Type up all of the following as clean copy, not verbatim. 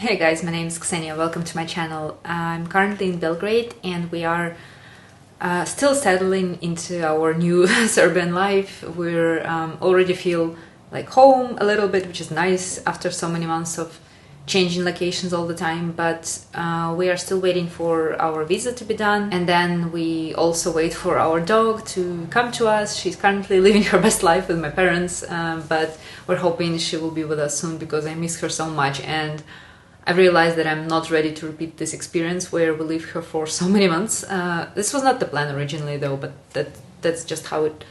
Hey guys, my name is Ksenia. Welcome to my channel. I'm currently in Belgrade and we are still settling into our new Serbian life. We're already feel like home a little bit, which is nice after so many months of changing locations all the time, but we are still waiting for our visa to be done, and then we also wait for our dog to come to us. She's currently living her best life with my parents, but we're hoping she will be with us soon because I miss her so much, and I realized that I'm not ready to repeat this experience where we leave her for so many months. This was not the plan originally though, but that's just how it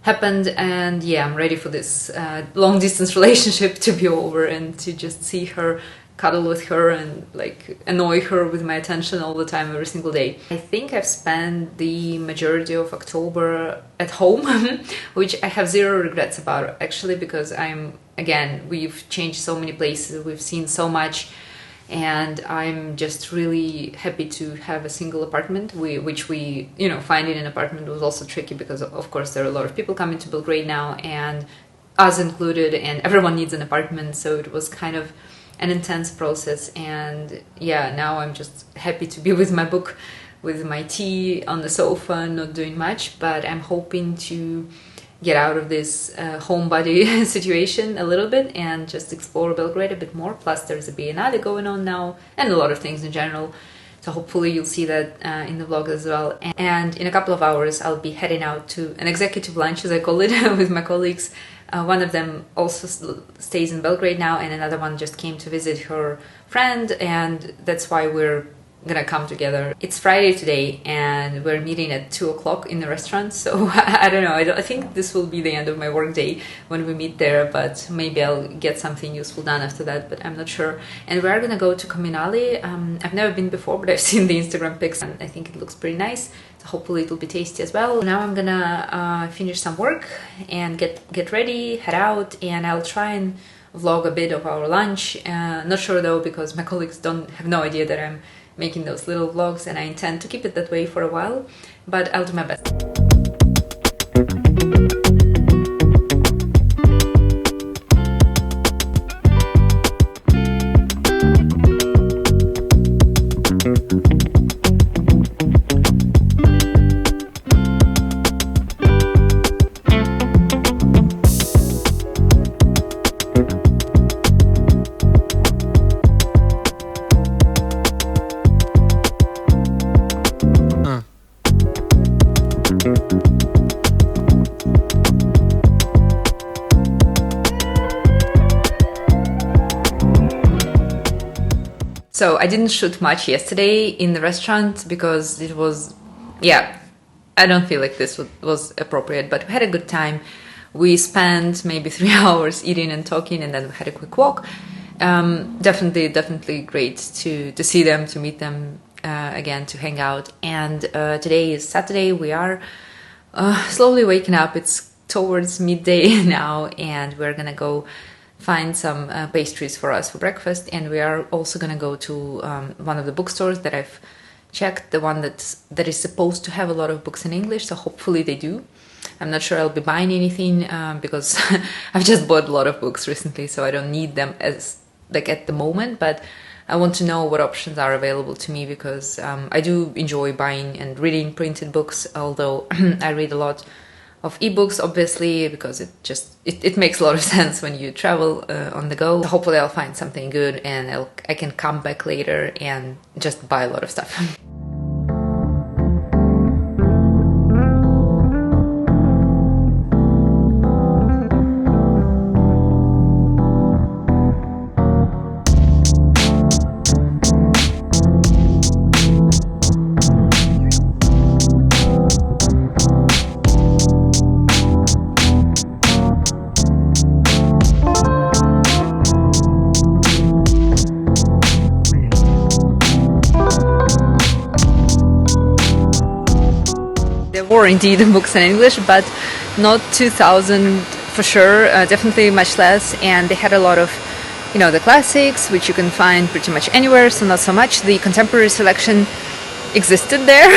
happened, and yeah, I'm ready for this long distance relationship to be over and to just see her, cuddle with her and like annoy her with my attention all the time every single day. I think I've spent the majority of October at home, which I have zero regrets about actually, because we've changed so many places, we've seen so much, and I'm just really happy to have a single apartment, which finding an apartment was also tricky because of course there are a lot of people coming to Belgrade now, and us included, and everyone needs an apartment, so it was kind of an intense process. And yeah, now I'm just happy to be with my book, with my tea on the sofa, not doing much, but I'm hoping to get out of this homebody situation a little bit and just explore Belgrade a bit more. Plus there's a biennale going on now and a lot of things in general, so hopefully you'll see that in the vlog as well. And in a couple of hours I'll be heading out to an executive lunch, as I call it, with my colleagues. One of them also stays in Belgrade now, and another one just came to visit her friend, and that's why we're gonna come together. It's Friday today and we're meeting at 2 o'clock in the restaurant, so I don't know, I think this will be the end of my work day when we meet there, but maybe I'll get something useful done after that, but I'm not sure. And we're gonna go to Communale. I've never been before, but I've seen the Instagram pics and I think it looks pretty nice, so hopefully it will be tasty as well. Now I'm gonna finish some work and get ready, head out, and I'll try and vlog a bit of our lunch. Not sure though, because my colleagues have no idea that I'm making those little vlogs, and I intend to keep it that way for a while, but I'll do my best. So I didn't shoot much yesterday in the restaurant because it was, I don't feel like this was appropriate, but we had a good time. We spent maybe 3 hours eating and talking, and then we had a quick walk. Definitely great to see them, to meet them again, to hang out. And today is Saturday. We are slowly waking up. It's towards midday now, and we're gonna go find some pastries for us for breakfast, and we are also gonna go to one of the bookstores that I've checked, the one that is supposed to have a lot of books in English, so hopefully they do. I'm not sure I'll be buying anything because I've just bought a lot of books recently, so I don't need them as at the moment, but I want to know what options are available to me, because I do enjoy buying and reading printed books, although I read a lot of ebooks, obviously, because it makes a lot of sense when you travel on the go. So hopefully I'll find something good and I can come back later and just buy a lot of stuff. Or indeed books in English, but not 2,000 for sure, definitely much less. And they had a lot of, the classics, which you can find pretty much anywhere, so not so much. The contemporary selection existed there,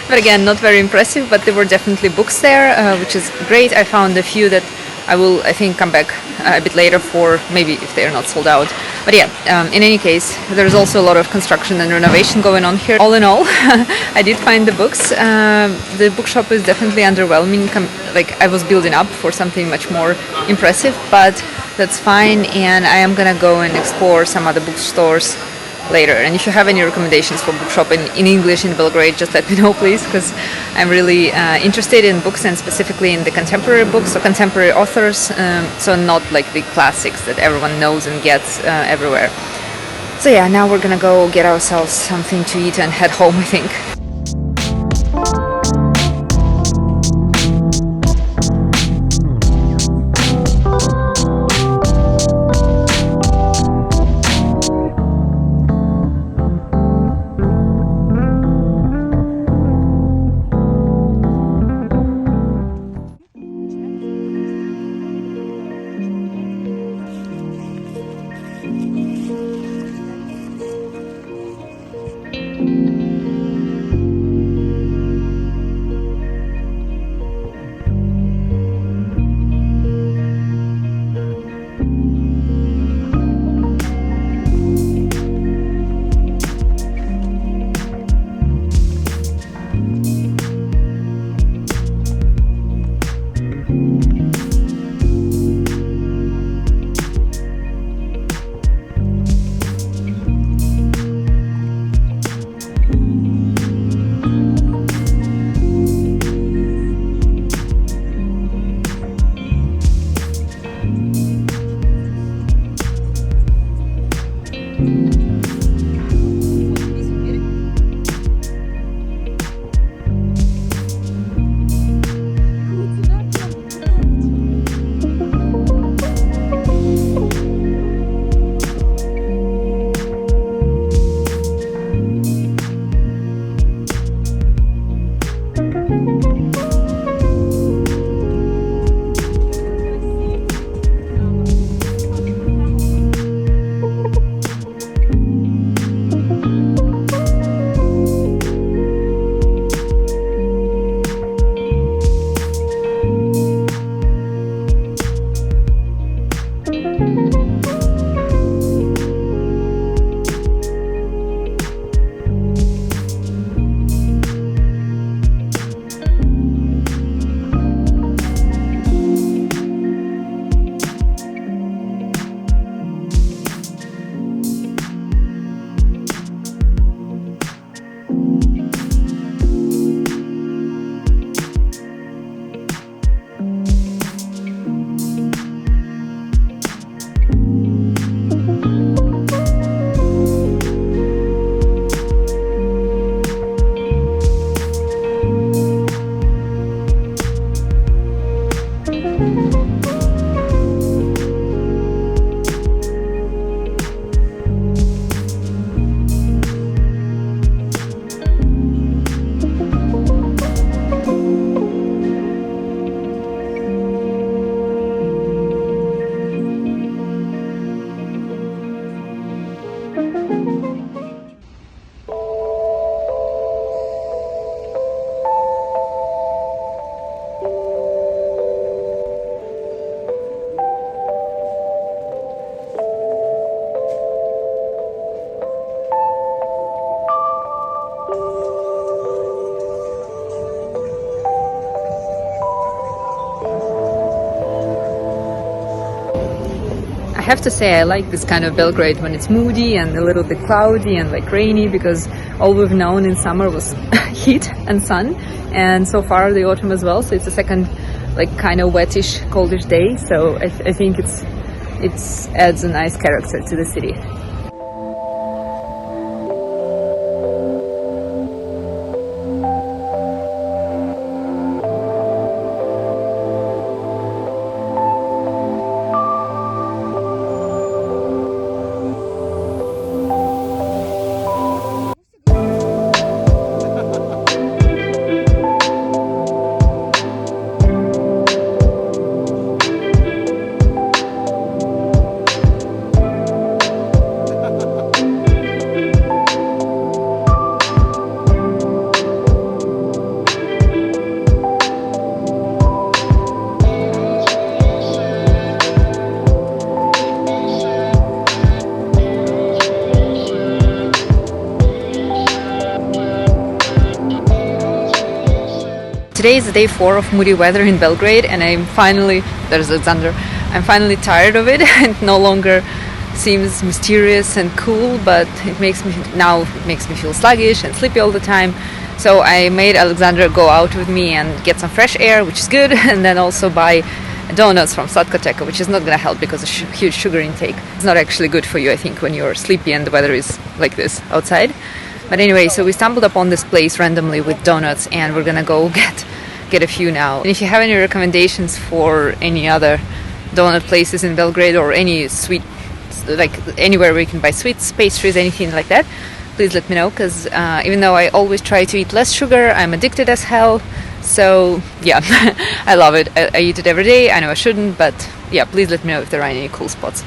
but again, not very impressive, but there were definitely books there, which is great. I found a few that I will, I think, come back a bit later for maybe if they're not sold out. But yeah, in any case, there's also a lot of construction and renovation going on here. All in all, I did find the books. The bookshop is definitely underwhelming. Like, I was building up for something much more impressive, but that's fine. And I am gonna go and explore some other bookstores later. And if you have any recommendations for bookshop in English in Belgrade, just let me know, please, because I'm really interested in books, and specifically in the contemporary books or contemporary authors, so not like the classics that everyone knows and gets everywhere. So yeah, now we're gonna go get ourselves something to eat and head home, I think. I have to say I like this kind of Belgrade when it's moody and a little bit cloudy and like rainy, because all we've known in summer was heat and sun, and so far the autumn as well. So it's a second like kind of wettish, coldish day. So I think it's adds a nice character to the city. today is day 4 of moody weather in Belgrade, and there's Alexander, I'm finally tired of it. It no longer seems mysterious and cool, but it makes me feel sluggish and sleepy all the time. So I made Alexander go out with me and get some fresh air, which is good, and then also buy donuts from Sladkoteka, which is not going to help because of huge sugar intake. It's not actually good for you, I think, when you're sleepy and the weather is like this outside. But anyway, so we stumbled upon this place randomly with donuts, and we're going to go get a few now. And if you have any recommendations for any other donut places in Belgrade, or any sweet, like anywhere where you can buy sweets, pastries, anything like that, please let me know, because even though I always try to eat less sugar, I'm addicted as hell. So yeah, I love it. I eat it every day. I know I shouldn't, but yeah, please let me know if there are any cool spots.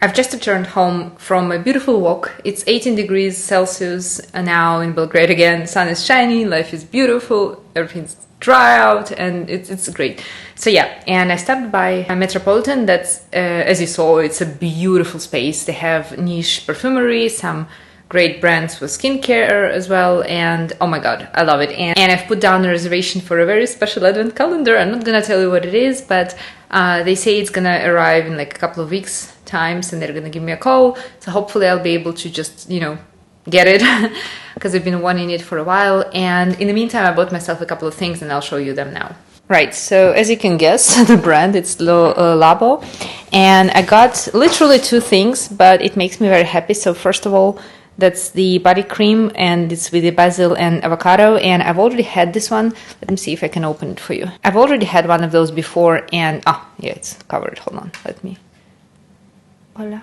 I've just returned home from a beautiful walk. It's 18 degrees Celsius now in Belgrade again. The sun is shining, life is beautiful, everything's dry out, and it's great. So yeah, and I stopped by a Metropolitan. That's, as you saw, it's a beautiful space. They have niche perfumery, some great brands for skincare as well, and oh my god, I love it. And I've put down a reservation for a very special advent calendar. I'm not gonna tell you what it is, but they say it's gonna arrive in like a couple of weeks times, and they're gonna give me a call, so hopefully I'll be able to just, get it, because I've been wanting it for a while. And in the meantime, I bought myself a couple of things, and I'll show you them now. Right, so as you can guess, the brand, it's Labo, and I got literally 2 things, but it makes me very happy. So first of all, that's the body cream, and it's with the basil and avocado, and I've already had this one. Let me see if I can open it for you. I've already had one of those before, and yeah, it's covered. Hold on, let me. Voila.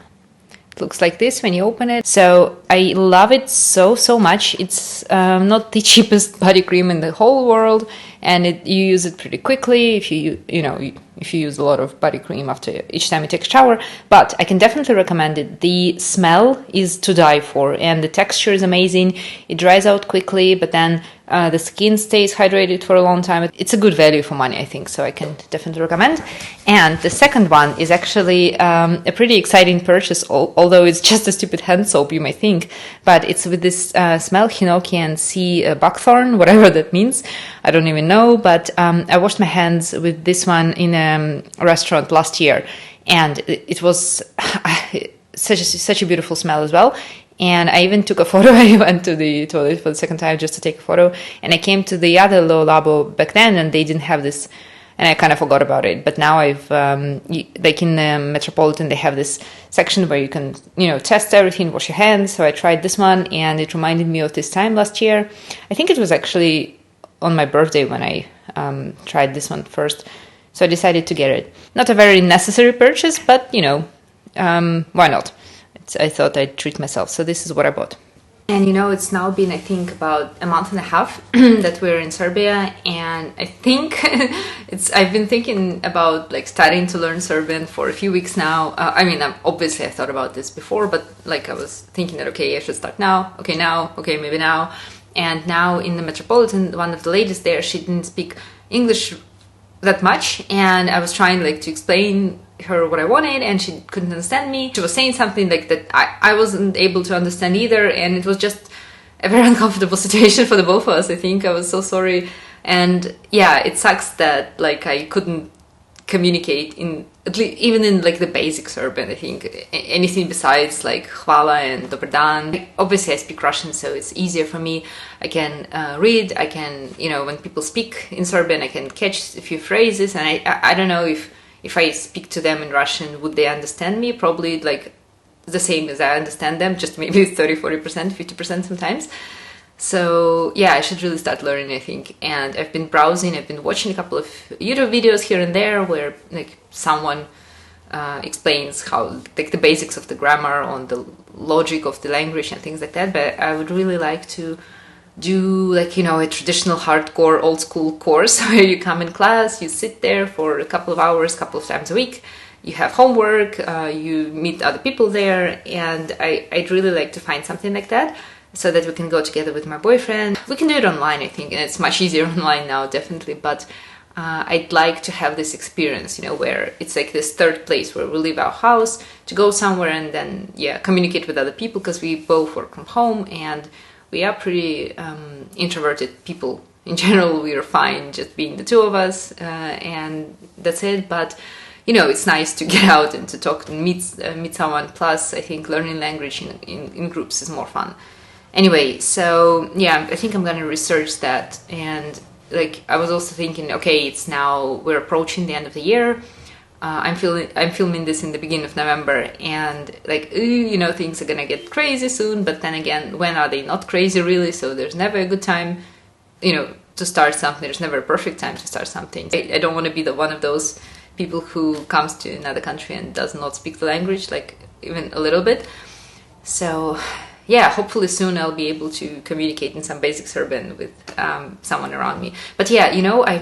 It looks like this when you open it. So I love it so much. It's not the cheapest body cream in the whole world, and you use it pretty quickly if if you use a lot of body cream after each time you take a shower. But I can definitely recommend it. The smell is to die for, and the texture is amazing. It dries out quickly, but then the skin stays hydrated for a long time. It's a good value for money, I think, so I can definitely recommend. And the second one is actually a pretty exciting purchase, although it's just a stupid hand soap, you might think, but it's with this smell, hinoki and sea buckthorn, whatever that means. I don't even know, but I washed my hands with this one in a restaurant last year, and it was such a beautiful smell as well. And I even took a photo. I went to the toilet for the second time just to take a photo, and I came to the other Labo back then, and they didn't have this, and I kind of forgot about it. But now I've like in the Metropolitan, they have this section where you can test everything, wash your hands. So I tried this one, and it reminded me of this time last year. I think it was actually on my birthday when I tried this one first. So I decided to get it. Not a very necessary purchase, but why not? I thought I'd treat myself. So this is what I bought. And it's now been, I think, about a month and a half that we're in Serbia, and I think I've been thinking about starting to learn Serbian for a few weeks now. Obviously I thought about this before, but I was thinking that, okay, I should start now, maybe now. And now in the Metropolitan, one of the ladies there, she didn't speak English that much, and I was trying to explain her what I wanted, and she couldn't understand me. She was saying something that I wasn't able to understand either, and it was just a very uncomfortable situation for the both of us. I think I was so sorry, and yeah, it sucks that I couldn't communicate in at least even in like the basic Serbian. I think anything besides like hvala and dobar dan. Obviously I speak Russian, so it's easier for me. I can read, I can, you know, when people speak in Serbian I can catch a few phrases, and I don't know if I speak to them in Russian, would they understand me? Probably like the same as I understand them, just maybe 30-40%, 50% sometimes. So yeah, I should really start learning, I think. And I've been browsing, I've been watching a couple of YouTube videos here and there where like someone explains how, like, the basics of the grammar, on the logic of the language and things like that. But I would really like to do, like, you know, a traditional hardcore old school course where you come in class, you sit there for a couple of hours, couple of times a week, you have homework, you meet other people there, and I'd really like to find something like that, so that we can go together with my boyfriend. We can do it online, I think, and it's much easier online now, definitely, but I'd like to have this experience, you know, where it's like this third place where we leave our house to go somewhere and then, yeah, communicate with other people, because we both work from home and we are pretty introverted people. In general, we are fine just being the two of us, and that's it, but you know, it's nice to get out and to talk and meet someone. Plus, I think learning language in groups is more fun. Anyway, so yeah, I think I'm gonna research that. And like, I was also thinking, okay, it's now, we're approaching the end of the year. I'm filming this in the beginning of November, and like, you know, things are gonna get crazy soon. But then again, when are they not crazy really? So there's never a good time, you know, to start something. There's never a perfect time to start something. I don't want to be the one of those people who comes to another country and does not speak the language, like even a little bit. So yeah, hopefully soon I'll be able to communicate in some basic Serbian with someone around me. But yeah, you know, I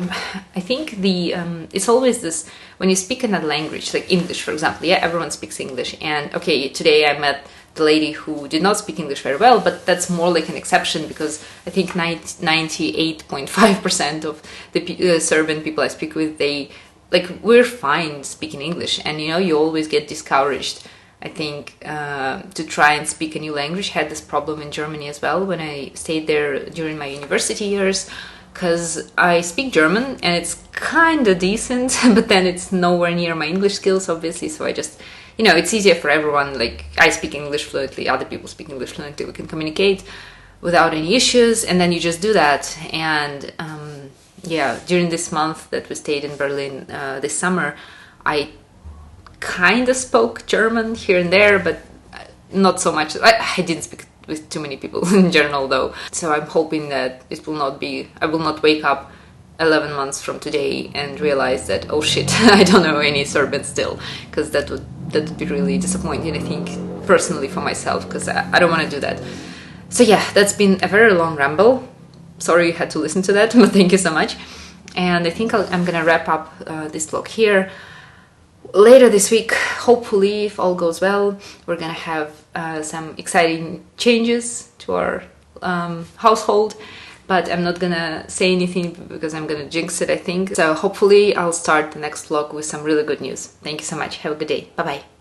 think the it's always this, when you speak another language, like English, for example. Yeah, everyone speaks English, and okay, today I met the lady who did not speak English very well, but that's more like an exception, because I think 98.5% of the Serbian people I speak with, they, like, we're fine speaking English. And you know, you always get discouraged, I think, to try and speak a new language. I had this problem in Germany as well when I stayed there during my university years, because I speak German and it's kind of decent, but then it's nowhere near my English skills, obviously. So I just, you know, it's easier for everyone. Like, I speak English fluently, other people speak English fluently, we can communicate without any issues, and then you just do that. And yeah, during this month that we stayed in Berlin this summer, I kind of spoke German here and there, but not so much. I didn't speak with too many people in general, though. So I'm hoping that it will not be, I will not wake up 11 months from today and realize that, oh shit, I don't know any Serbian still, because that would be really disappointing, I think, personally for myself, because I don't want to do that. So yeah, that's been a very long ramble. Sorry you had to listen to that, but thank you so much. And I think I'm gonna wrap up this vlog here. Later this week, hopefully, if all goes well, we're gonna have some exciting changes to our household, but I'm not gonna say anything because I'm gonna jinx it, I think. So hopefully I'll start the next vlog with some really good news. Thank you so much. Have a good day. Bye bye.